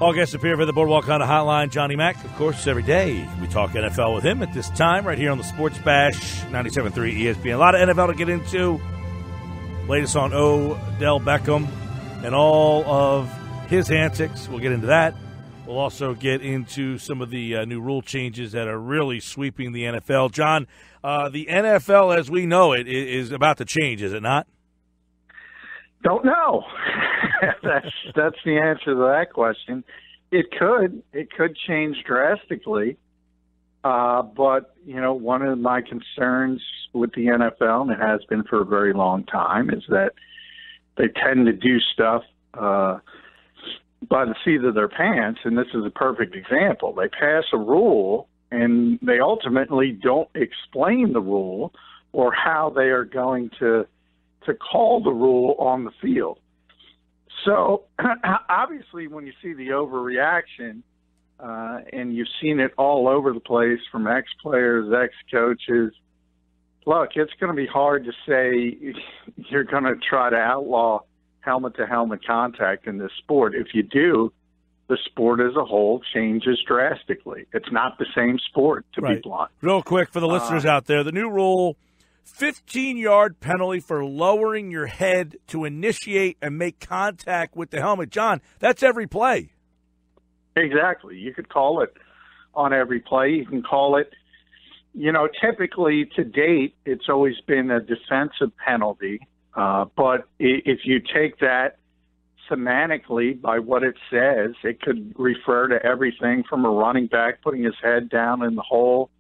All guests appear for the Boardwalk Honda Hotline. Johnny Mack, of course, every day we talk NFL with him at this time right here on the Sports Bash 97.3 ESPN. A lot of NFL to get into. Latest on Odell Beckham and all of his antics. We'll get into that. We'll also get into some of the new rule changes that are really sweeping the NFL. John, the NFL as we know it is about to change, is it not? Don't know. That's the answer to that question. It could change drastically. But, one of my concerns with the NFL, and it has been for a very long time, is that they tend to do stuff by the seat of their pants, and this is a perfect example. They pass a rule, and they ultimately don't explain the rule or how they are going to call the rule on the field. So, obviously, when you see the overreaction, and you've seen it all over the place from ex-players, ex-coaches, look, it's going to be hard to say you're going to try to outlaw helmet-to-helmet contact in this sport. If you do, the sport as a whole changes drastically. It's not the same sport, to be blunt. Real quick for the listeners out there, the new rule, 15-yard penalty for lowering your head to initiate and make contact with the helmet. John, that's every play. Exactly. You could call it on every play. You can call it, typically to date, it's always been a defensive penalty. But if you take that semantically by what it says, it could refer to everything from a running back putting his head down in the hole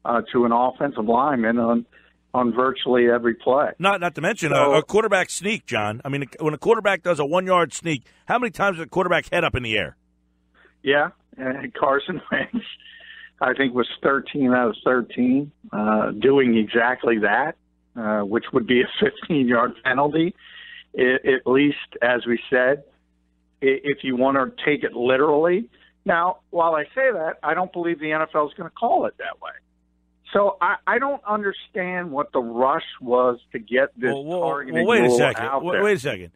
to an offensive lineman on virtually every play. Not to mention a quarterback sneak, John. I mean, when a quarterback does a 1-yard sneak, how many times does a quarterback head up in the air? Yeah, and Carson Wentz, I think, was 13 out of 13 doing exactly that, which would be a 15-yard penalty, at least, as we said, if you want to take it literally. Now, while I say that, I don't believe the NFL is going to call it that way. So I don't understand what the rush was to get this targeting rule out there. Wait a second.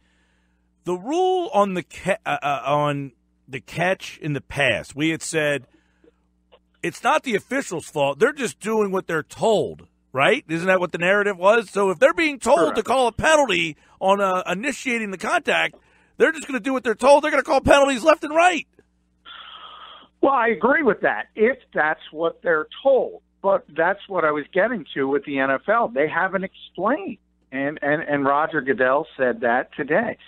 The rule on the catch in the pass, we had said it's not the official's fault. They're just doing what they're told, right? Isn't that what the narrative was? So if they're being told to call a penalty on initiating the contact, they're just going to do what they're told. They're going to call penalties left and right. Well, I agree with that, if that's what they're told. But that's what I was getting to with the NFL. They haven't explained. And Roger Goodell said that today.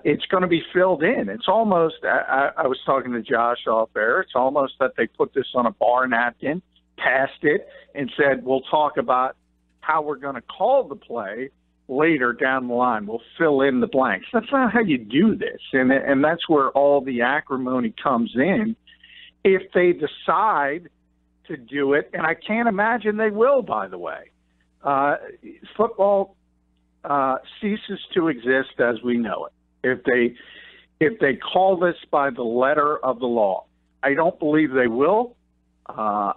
It's going to be filled in. It's almost, I was talking to Josh off air, it's almost that they put this on a bar napkin, passed it, and said, we'll talk about how we're going to call the play later down the line. We'll fill in the blanks. That's not how you do this. And that's where all the acrimony comes in. If they decide to do it, and I can't imagine they will, by the way. Football ceases to exist as we know it. If they call this by the letter of the law, I don't believe they will. I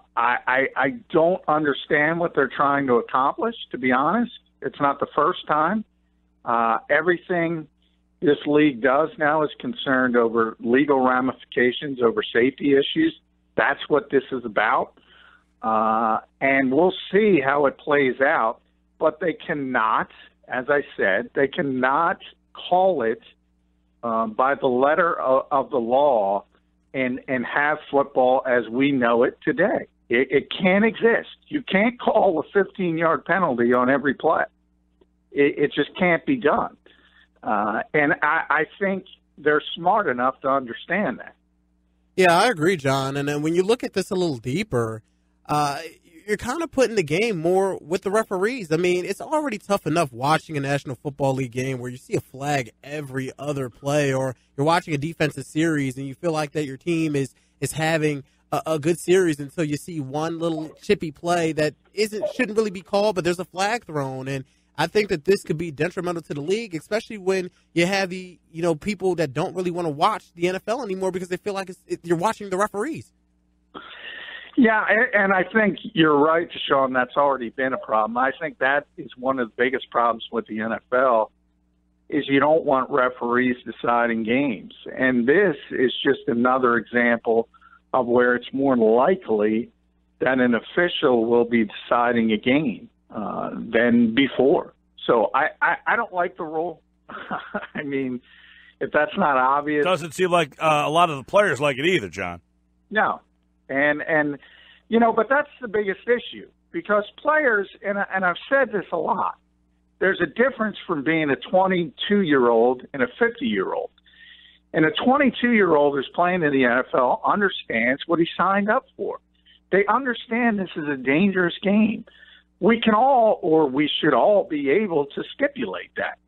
don't understand what they're trying to accomplish, to be honest. It's not the first time. Everything this league does now is concerned over legal ramifications, over safety issues. That's what this is about. And we'll see how it plays out. But they cannot, as I said, they cannot call it by the letter of the law and have football as we know it today. It can't exist. You can't call a 15-yard penalty on every play. It just can't be done. And I think they're smart enough to understand that. Yeah, I agree, John. And then when you look at this a little deeper, you're kind of putting the game more with the referees. I mean, it's already tough enough watching a National Football League game where you see a flag every other play, or you're watching a defensive series and you feel like that your team is having a good series until you see one little chippy play that shouldn't really be called, but there's a flag thrown. And I think that this could be detrimental to the league, especially when you have the people that don't really want to watch the NFL anymore because they feel like you're watching the referees. Yeah, and I think you're right, Sean. That's already been a problem. I think that is one of the biggest problems with the NFL is you don't want referees deciding games. And this is just another example of where it's more likely that an official will be deciding a game than before. So I don't like the rule. I mean, if that's not obvious. Doesn't seem like a lot of the players like it either, John. No. And you know, but that's the biggest issue because players, and I've said this a lot, there's a difference from being a 22-year-old and a 50-year-old. And a 22-year-old who's playing in the NFL understands what he signed up for. They understand this is a dangerous game. We can all, or we should all, be able to stipulate that.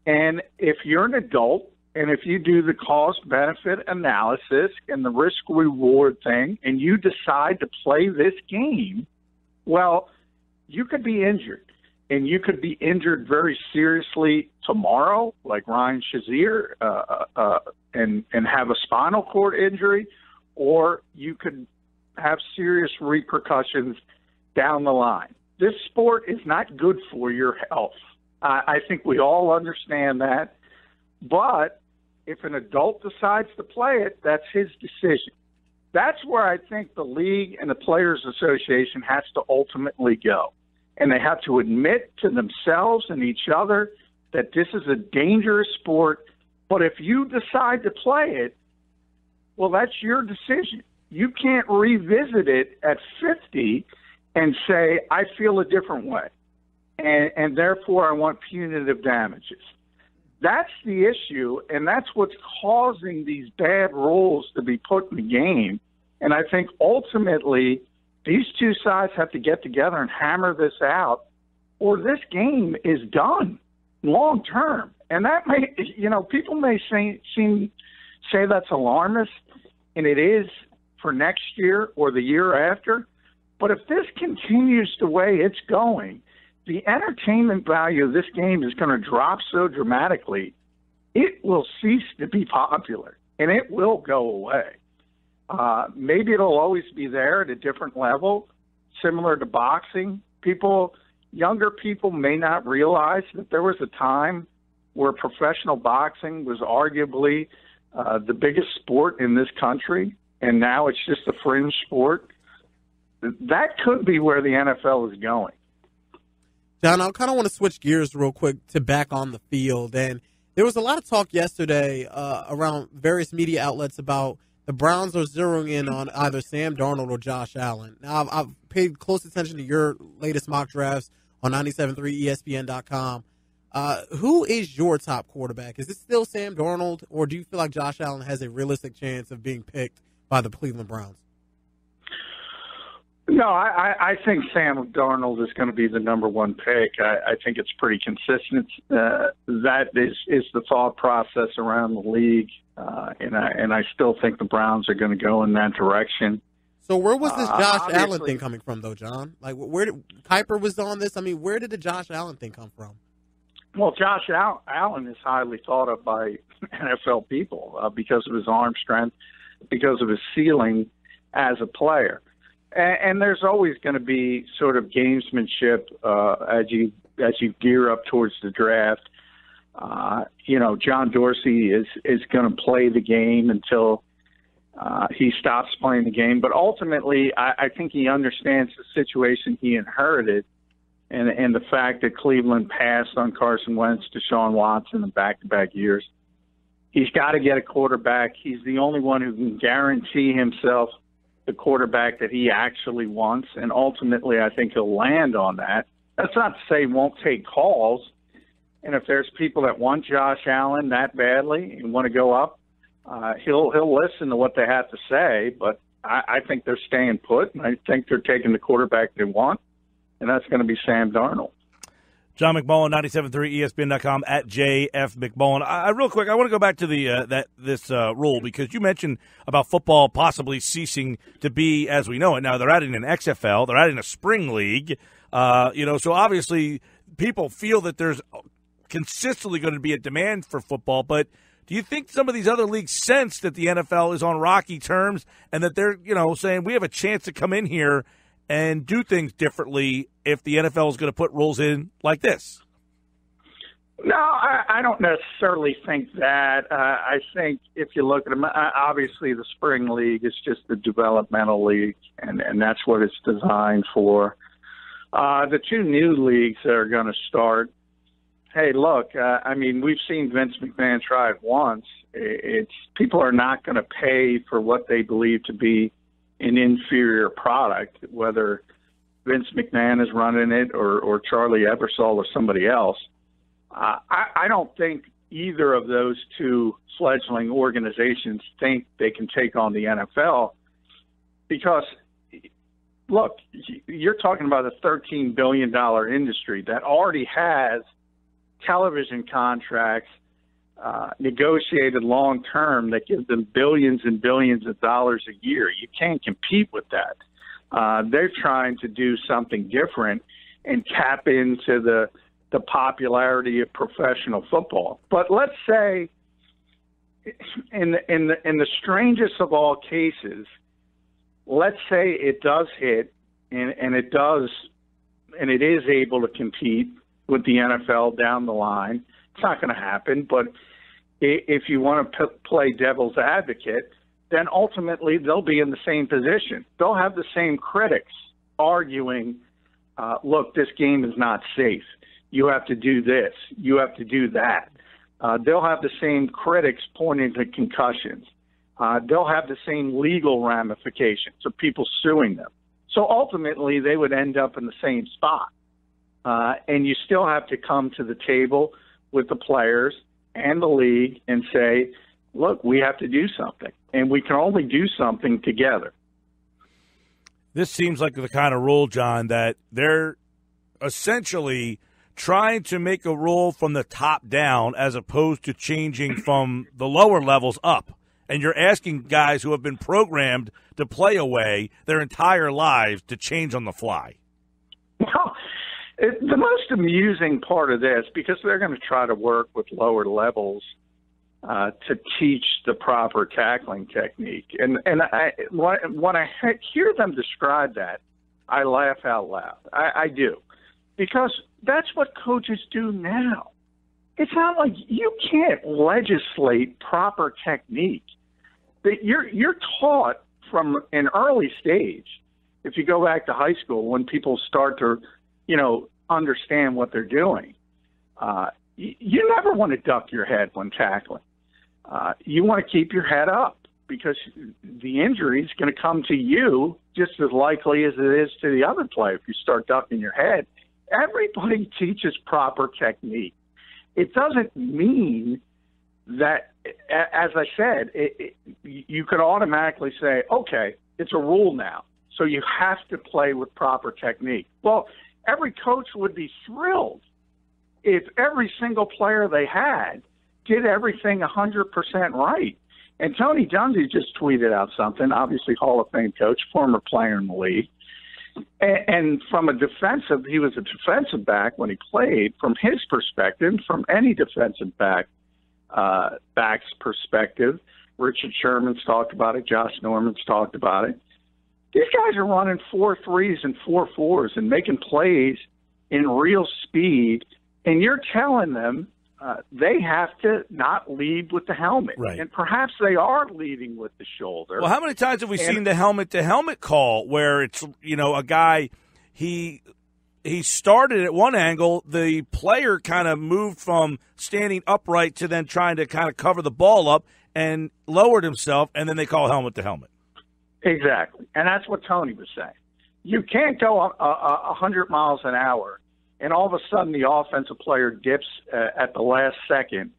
And if you're an adult, and if you do the cost-benefit analysis and the risk-reward thing, and you decide to play this game, well, you could be injured. And you could be injured very seriously tomorrow, like Ryan Shazier, and have a spinal cord injury, or you could have serious repercussions down the line. This sport is not good for your health. I think we all understand that. But if an adult decides to play it, that's his decision. That's where I think the league and the Players Association has to ultimately go. And they have to admit to themselves and each other that this is a dangerous sport. But if you decide to play it, well, that's your decision. You can't revisit it at 50 and say, I feel a different way, and therefore I want punitive damages. That's the issue, and that's what's causing these bad rules to be put in the game. And I think ultimately these two sides have to get together and hammer this out, or this game is done long term. And that may, you know, people may say that's alarmist, and it is for next year or the year after. But if this continues the way it's going, the entertainment value of this game is going to drop so dramatically, it will cease to be popular, and it will go away. Maybe it'll always be there at a different level, similar to boxing. Younger people may not realize that there was a time where professional boxing was arguably the biggest sport in this country, and now it's just a fringe sport. That could be where the NFL is going. John, I kind of want to switch gears real quick to back on the field. And there was a lot of talk yesterday around various media outlets about the Browns are zeroing in on either Sam Darnold or Josh Allen. Now, I've paid close attention to your latest mock drafts on 97.3 ESPN.com. Who is your top quarterback? Is it still Sam Darnold, or do you feel like Josh Allen has a realistic chance of being picked by the Cleveland Browns? No, I think Sam Darnold is going to be the number one pick. I think it's pretty consistent. That is the thought process around the league, and I still think the Browns are going to go in that direction. So where was this Josh Allen thing coming from, though, John? Like, where did Kuiper was on this? I mean, where did the Josh Allen thing come from? Well, Josh Allen is highly thought of by NFL people because of his arm strength, because of his ceiling as a player. And there's always going to be sort of gamesmanship as you gear up towards the draft. John Dorsey is going to play the game until he stops playing the game. But ultimately, I think he understands the situation he inherited and the fact that Cleveland passed on Carson Wentz to Deshaun Watson in back-to-back years. He's got to get a quarterback. He's the only one who can guarantee himself the quarterback that he actually wants, and ultimately I think he'll land on that. That's not to say he won't take calls, and if there's people that want Josh Allen that badly and want to go up, he'll listen to what they have to say, but I think they're staying put, and I think they're taking the quarterback they want, and that's going to be Sam Darnold. John McMullen, 97.3 ESPN.com, at JF McMullen. Real quick, I want to go back to this rule because you mentioned about football possibly ceasing to be as we know it. Now, they're adding an XFL. They're adding a spring league. So obviously people feel that there's consistently going to be a demand for football. But do you think some of these other leagues sense that the NFL is on rocky terms and that they're, saying we have a chance to come in here and do things differently if the NFL is going to put rules in like this? No, I don't necessarily think that. I think if you look at them, obviously the spring league is just the developmental league, and that's what it's designed for. The two new leagues that are going to start, hey, look, I mean, we've seen Vince McMahon try it once. It's people are not going to pay for what they believe to be an inferior product, whether Vince McMahon is running it or Charlie Ebersol or somebody else. I don't think either of those two fledgling organizations think they can take on the NFL because, look, you're talking about a $13 billion industry that already has television contracts negotiated long term that give them billions and billions of dollars a year. You can't compete with that. They're trying to do something different and tap into the popularity of professional football. But let's say in the strangest of all cases, let's say it does hit and it is able to compete with the NFL down the line. It's not going to happen, but if you want to play devil's advocate, then ultimately they'll be in the same position. They'll have the same critics arguing, look, this game is not safe. You have to do this. You have to do that. They'll have the same critics pointing to concussions. They'll have the same legal ramifications of people suing them. So ultimately, they would end up in the same spot. And you still have to come to the table with the players and the league and say, look, we have to do something. And we can only do something together. This seems like the kind of rule, John, that they're essentially trying to make a rule from the top down as opposed to changing from the lower levels up. And you're asking guys who have been programmed to play away their entire lives to change on the fly. Well, the most amusing part of this, because they're going to try to work with lower levels to teach the proper tackling technique. And when I hear them describe that, I laugh out loud. I do. Because that's what coaches do now. It's not like you can't legislate proper technique. That you're taught from an early stage. If you go back to high school, when people start to, understand what they're doing, you never want to duck your head when tackling. You want to keep your head up because the injury is going to come to you just as likely as it is to the other player if you start ducking your head. Everybody teaches proper technique. It doesn't mean that, as I said, you could automatically say, okay, it's a rule now, so you have to play with proper technique. Well, every coach would be thrilled if every single player they had did everything 100% right. And Tony Dungy just tweeted out something, obviously Hall of Fame coach, former player in the league. And from he was a defensive back when he played. From his perspective, from any defensive back's perspective, Richard Sherman's talked about it, Josh Norman's talked about it. These guys are running 4.3s and 4.4s and making plays in real speed, and you're telling them they have to not lead with the helmet. Right. And perhaps they are leading with the shoulder. Well, how many times have we seen the helmet-to-helmet call where it's, a guy, he started at one angle, the player kind of moved from standing upright to then trying to kind of cover the ball up and lowered himself, and then they call helmet-to-helmet. Exactly. And that's what Tony was saying. You can't go 100 miles an hour and all of a sudden the offensive player dips at the last second,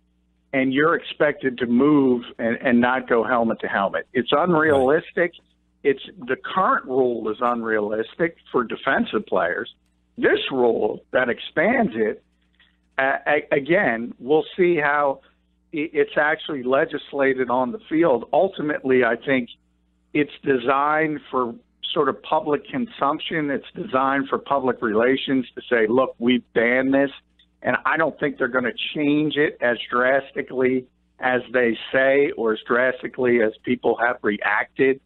and you're expected to move and not go helmet to helmet. It's unrealistic. Right. The current rule is unrealistic for defensive players. This rule that expands it, again, we'll see how it's actually legislated on the field. Ultimately, I think it's designed for sort of public consumption. It's designed for public relations to say, look, we've banned this. And I don't think they're going to change it as drastically as they say or as drastically as people have reacted.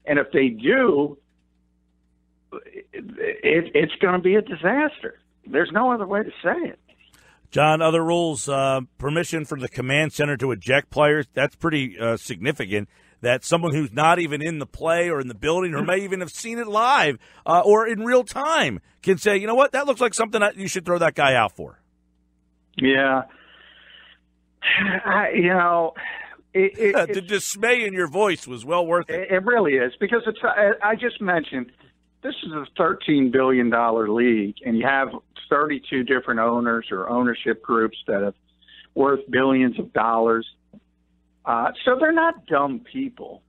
And if they do, it's going to be a disaster. There's no other way to say it. John, other rules, permission for the command center to eject players, that's pretty significant. That someone who's not even in the play or in the building or may even have seen it live or in real time can say, you know what, that looks like something that you should throw that guy out for. Yeah. The dismay in your voice was well worth it. It really is, because I just mentioned this is a $13 billion league, and you have 32 different owners or ownership groups that have worth billions of dollars. So they're not dumb people.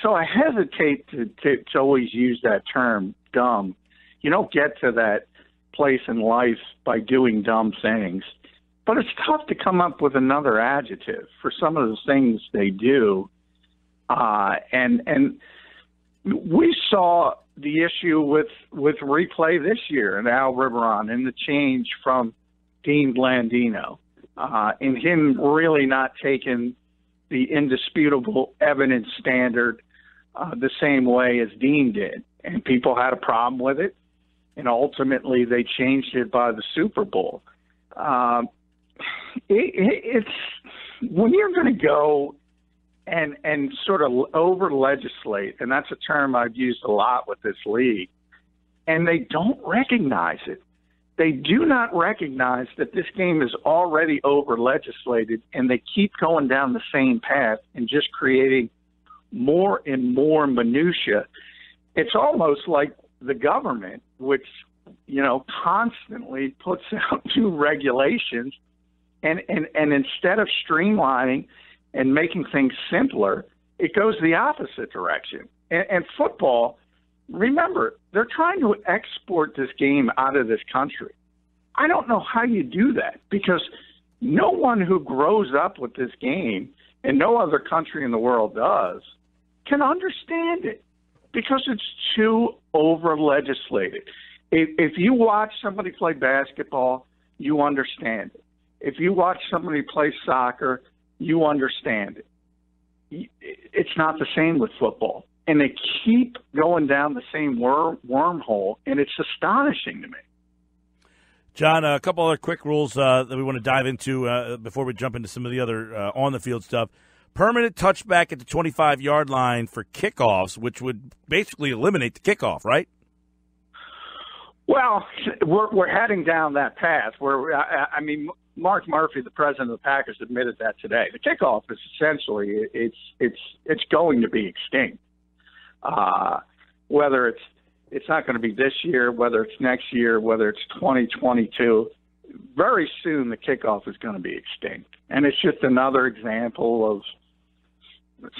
So I hesitate to always use that term, dumb. You don't get to that place in life by doing dumb things. But it's tough to come up with another adjective for some of the things they do. And we saw the issue with replay this year and Al Riveron and the change from Dean Blandino and him really not taking the indisputable evidence standard the same way as Dean did. And people had a problem with it. And ultimately they changed it by the Super Bowl. It's when you're going to go and sort of over legislate, and that's a term I've used a lot with this league, and they don't recognize it. They do not recognize that this game is already over legislated, and they keep going down the same path and just creating more and more minutia. It's almost like the government, which, constantly puts out new regulations. And instead of streamlining and making things simpler, it goes the opposite direction. And football, remember, they're trying to export this game out of this country. I don't know how you do that, because no one who grows up with this game, and no other country in the world does, can understand it, because it's too over-legislated. If you watch somebody play basketball, you understand it. If you watch somebody play soccer, you understand it. It's not the same with football. And they keep going down the same wormhole, and it's astonishing to me. John, a couple other quick rules that we want to dive into before we jump into some of the other on-the-field stuff. Permanent touchback at the 25-yard line for kickoffs, which would basically eliminate the kickoff, right? Well, we're heading down that path where, Mark Murphy, the president of the Packers, admitted that today. The kickoff is essentially it's going to be extinct. Whether it's not going to be this year, whether it's next year, whether it's 2022, very soon the kickoff is going to be extinct. And it's just another example of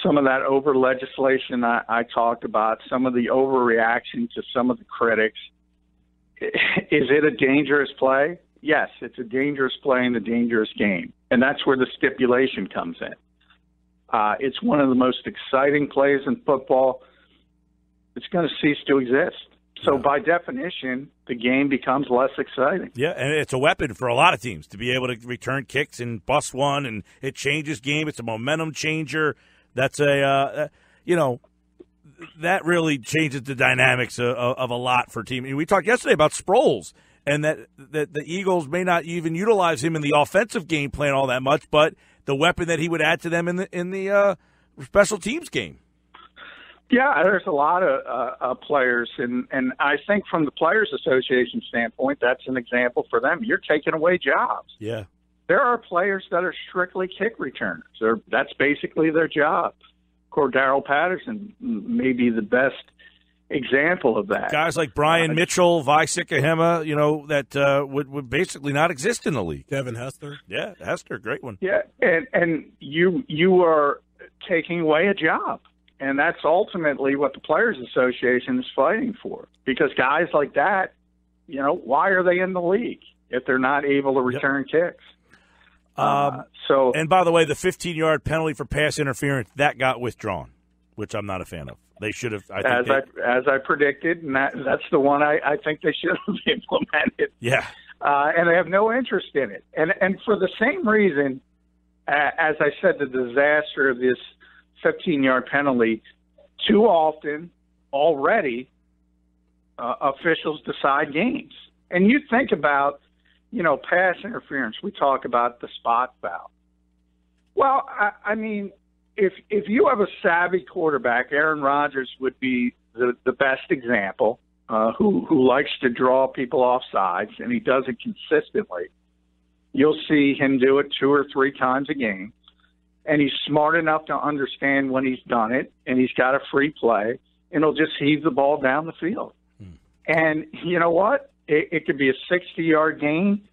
some of that over legislation I talked about, some of the overreaction to some of the critics. Is it a dangerous play? Yes, it's a dangerous play in a dangerous game. And that's where the stipulation comes in. It's one of the most exciting plays in football. It's going to cease to exist. So by definition, the game becomes less exciting. Yeah, and it's a weapon for a lot of teams to be able to return kicks and bust one, and it changes game. It's a momentum changer. That's that really changes the dynamics of a lot for teams. We talked yesterday about Sproles, and that the Eagles may not even utilize him in the offensive game plan all that much, but the weapon that he would add to them in the special teams game. Yeah, there's a lot of players, and I think from the Players Association standpoint, that's an example for them. You're taking away jobs. Yeah. There are players that are strictly kick returners. That's basically their job. Cordero Patterson may be the best example of that. Guys like Brian Mitchell, Vi Sikahema, that would basically not exist in the league. Devin Hester. Yeah, Hester, great one. Yeah, and you are taking away a job. And that's ultimately what the Players Association is fighting for. Because guys like that, why are they in the league if they're not able to return kicks? And by the way, the 15-yard penalty for pass interference, that got withdrawn, which I'm not a fan of. They should have. As I predicted, and that's the one I think they should have implemented. Yeah. And they have no interest in it. And for the same reason, as I said, the disaster of this 15-yard penalty, too often already officials decide games. And you think about pass interference, we talk about the spot foul. Well, I mean, if you have a savvy quarterback, Aaron Rodgers would be the best example, who likes to draw people off sides, and he does it consistently. You'll see him do it 2 or 3 times a game, and he's smart enough to understand when he's done it, and he's got a free play, and he'll just heave the ball down the field. And you know what? It could be a 60-yard gain.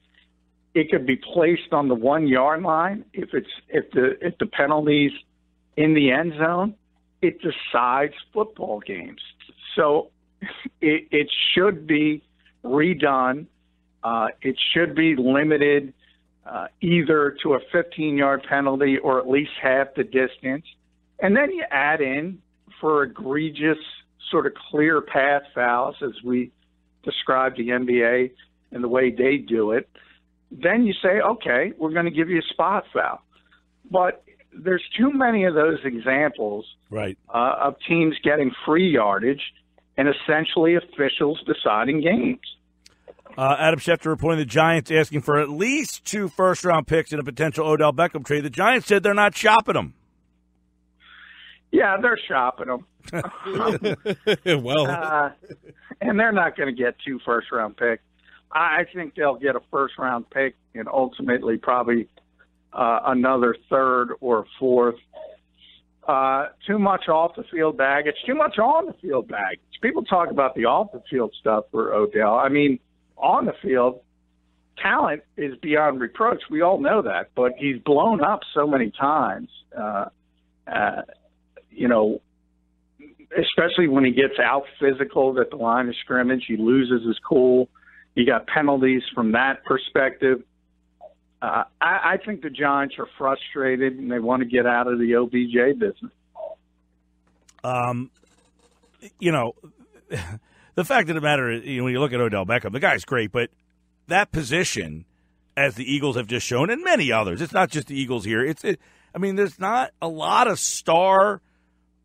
It could be placed on the 1-yard line. If the penalty's in the end zone, it decides football games. So it should be redone. It should be limited either to a 15-yard penalty or at least half the distance. And then you add in for egregious sort of clear path fouls, as we described the NBA and the way they do it. Then you say, okay, we're going to give you a spot foul. But there's too many of those examples of teams getting free yardage and essentially officials deciding games. Adam Schefter reporting the Giants asking for at least 2 first-round picks in a potential Odell Beckham trade. The Giants said they're not shopping them. Yeah, they're shopping them. And they're not going to get 2 first-round picks. I think they'll get a first-round pick and ultimately probably another 3rd or 4th. Too much off-the-field baggage, too much on-the-field baggage. People talk about the off-the-field stuff for Odell. I mean, on the field, talent is beyond reproach. We all know that, but he's blown up so many times, especially when he gets out physical at the line of scrimmage. He loses his cool. You got penalties from that perspective. I think the Giants are frustrated and they want to get out of the OBJ business. The fact of the matter is, when you look at Odell Beckham, the guy's great, but that position, as the Eagles have just shown, and many others, it's not just the Eagles here. There's not a lot of star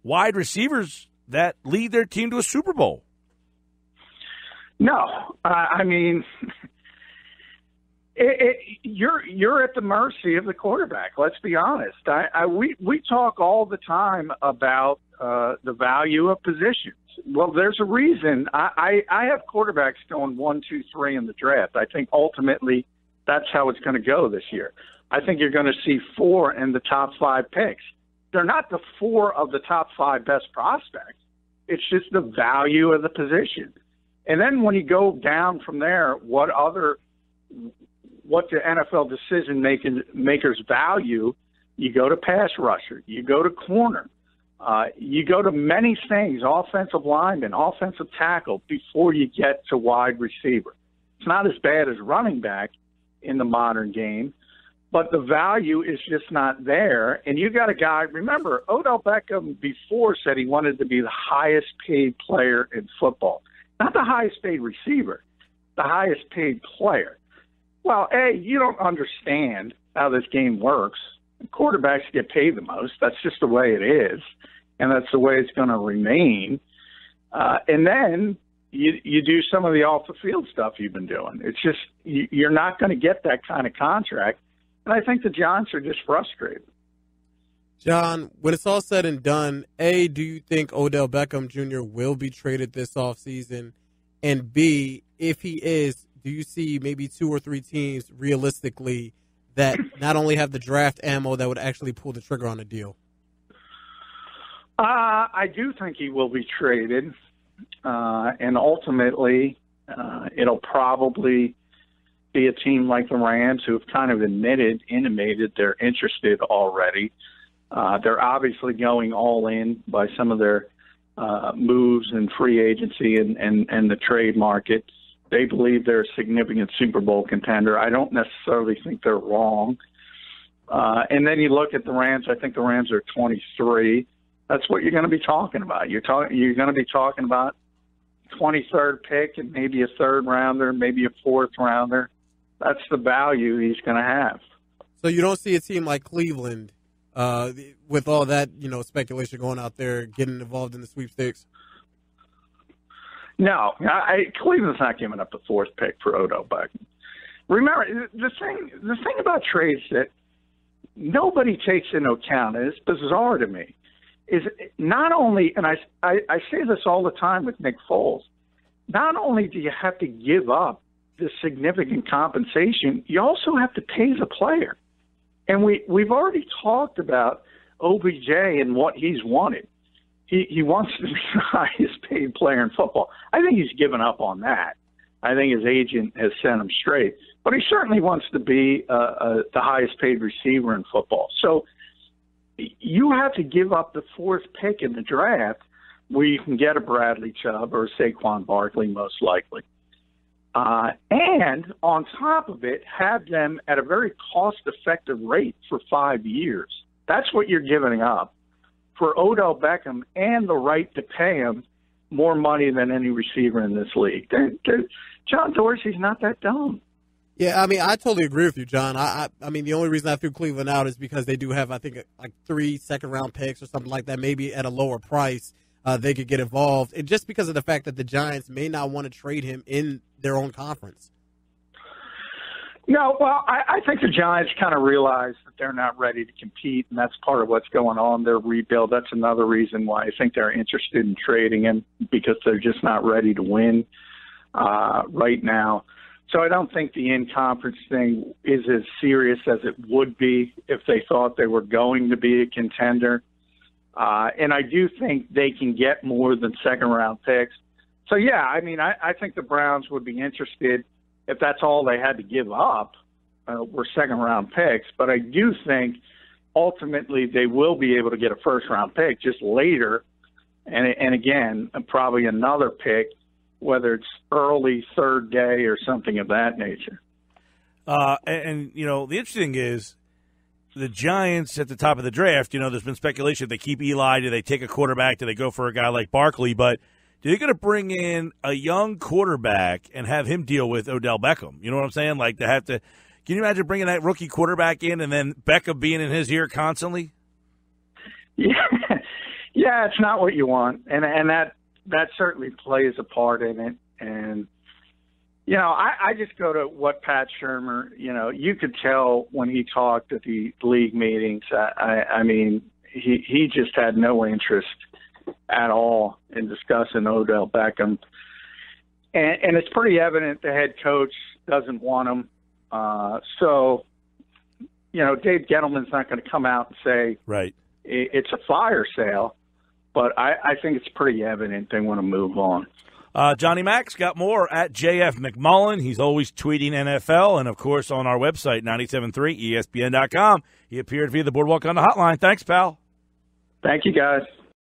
wide receivers that lead their team to a Super Bowl. No, you're at the mercy of the quarterback. Let's be honest. We talk all the time about the value of positions. Well, there's a reason. I have quarterbacks going 1, 2, 3 in the draft. I think ultimately that's how it's going to go this year. I think you're going to see 4 in the top 5 picks. They're not the 4 of the top 5 best prospects. It's just the value of the position. And then when you go down from there, what the NFL decision makers value, you go to pass rusher, you go to corner, you go to many things, offensive lineman, offensive tackle, before you get to wide receiver. It's not as bad as running back in the modern game, but the value is just not there. And you got a guy, remember, Odell Beckham before said he wanted to be the highest paid player in football. Not the highest paid receiver, the highest paid player. Well, you don't understand how this game works. Quarterbacks get paid the most. That's just the way it is, and that's the way it's going to remain. And then you do some of the off-the-field stuff you've been doing. It's just you're not going to get that kind of contract, and I think the Giants are just frustrated. John, when it's all said and done, A, do you think Odell Beckham Jr. will be traded this offseason? And B, if he is, do you see maybe 2 or 3 teams realistically that not only have the draft ammo that would actually pull the trigger on a deal? I do think he will be traded, and ultimately it'll probably be a team like the Rams, who have kind of intimated they're interested already. They're obviously going all in by some of their moves in free agency and the trade market. They believe they're a significant Super Bowl contender. I don't necessarily think they're wrong. And then you look at the Rams. I think the Rams are 23. That's what you're going to be talking about. You're going to be talking about 23rd pick and maybe a 3rd rounder, maybe a 4th rounder. That's the value he's going to have. So you don't see a team like Cleveland with all that, speculation going out there, getting involved in the sweepstakes? No, Cleveland's not giving up the 4th pick for Odell Beckham. remember, the thing about trades that nobody takes into account, and it's bizarre to me, is not only, and I say this all the time with Nick Foles, not only do you have to give up this significant compensation, you also have to pay the player. And we've already talked about OBJ and what he's wanted. He wants to be the highest paid player in football. I think he's given up on that. I think his agent has sent him straight. But he certainly wants to be the highest paid receiver in football. So you have to give up the fourth pick in the draft where you can get a Bradley Chubb or a Saquon Barkley most likely. And on top of it, have them at a very cost-effective rate for 5 years. That's what you're giving up for Odell Beckham and the right to pay him more money than any receiver in this league. John Dorsey's not that dumb. Yeah, I mean, I totally agree with you, John. I mean, the only reason I threw Cleveland out is because they do have, I think, like 3 second-round picks or something like that, maybe at a lower price. They could get involved, and just because of the fact that the Giants may not want to trade him in their own conference. No, well, I think the Giants kind of realize that they're not ready to compete, and that's part of what's going on. Their rebuild, that's another reason why I think they're interested in trading him, because they're just not ready to win right now. So I don't think the in-conference thing is as serious as it would be if they thought they were going to be a contender. And I do think they can get more than second-round picks. So, yeah, I mean, I think the Browns would be interested if that's all they had to give up were second-round picks. But I do think ultimately they will be able to get a first-round pick just later, and again, probably another pick, whether it's early third day or something of that nature. And, you know, the interesting thing is the Giants at the top of the draft, you know, there's been speculation if they keep Eli, do they take a quarterback, do they go for a guy like Barkley? But they're going to bring in a young quarterback and have him deal with Odell Beckham. You know what I'm saying? Like, they have to – can you imagine bringing that rookie quarterback in and then Beckham being in his ear constantly? Yeah, it's not what you want. And that certainly plays a part in it. And, you know, I just go to what Pat Shurmur, you know, you could tell when he talked at the league meetings. I mean, he just had no interest at all in discussing Odell Beckham. And it's pretty evident the head coach doesn't want him. So, you know, Dave Gettleman's not going to come out and say right, it's a fire sale. But I think it's pretty evident they want to move on. Johnny Mac's got more at JF McMullen. He's always tweeting NFL. And, of course, on our website, 97.3ESPN.com. He appeared via the Boardwalk on the Hotline. Thanks, pal. Thank you, guys.